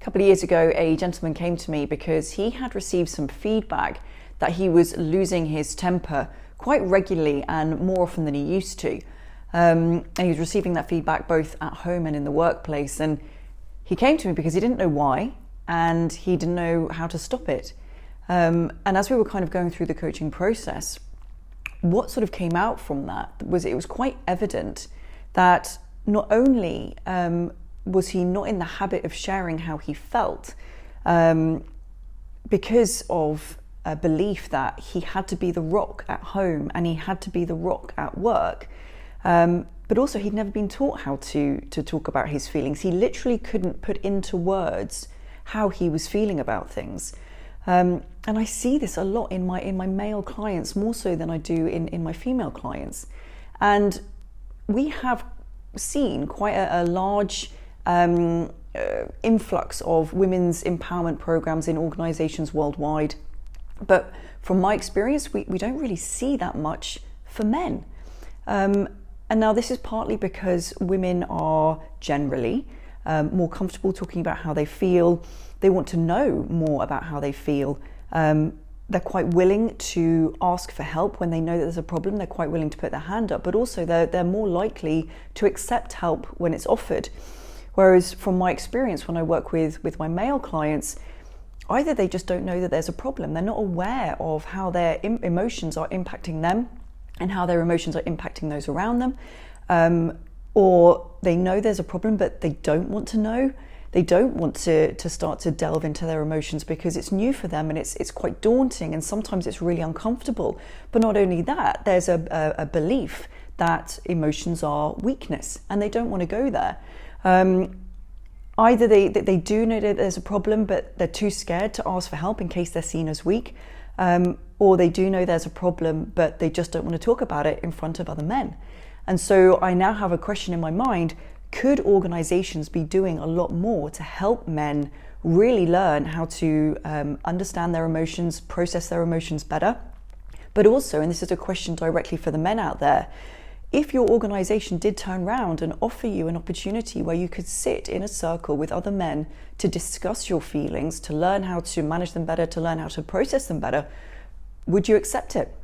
couple of years ago, a gentleman came to me because he had received some feedback that he was losing his temper quite regularly and more often than he used to. And he was receiving that feedback both at home and in the workplace. And he came to me because he didn't know why and he didn't know how to stop it. And as we were kind of going through the coaching process, what sort of came out from that was it was quite evident that not only was he not in the habit of sharing how he felt because of a belief that he had to be the rock at home and he had to be the rock at work, but also he'd never been taught how to talk about his feelings. He literally couldn't put into words how he was feeling about things. And I see this a lot in my male clients, more so than I do in my female clients. And we have seen quite a large influx of women's empowerment programs in organizations worldwide. But from my experience, we don't really see that much for men. And now this is partly because women are generally more comfortable talking about how they feel. They want to know more about how they feel. They're quite willing to ask for help when they know that there's a problem. They're quite willing to put their hand up, but also they're more likely to accept help when it's offered. Whereas from my experience, when I work with my male clients, either they just don't know that there's a problem. They're not aware of how their emotions are impacting them and how their emotions are impacting those around them. Or they know there's a problem, but they don't want to know. They don't want to start to delve into their emotions because it's new for them and it's quite daunting and sometimes it's really uncomfortable. But not only that, there's a belief that emotions are weakness and they don't want to go there. Either they do know that there's a problem, but they're too scared to ask for help in case they're seen as weak, or they do know there's a problem, but they just don't want to talk about it in front of other men. And so I now have a question in my mind: could organizations be doing a lot more to help men really learn how to understand their emotions, process their emotions better? But also, and this is a question directly for the men out there, if your organization did turn around and offer you an opportunity where you could sit in a circle with other men to discuss your feelings, to learn how to manage them better, to learn how to process them better, would you accept it?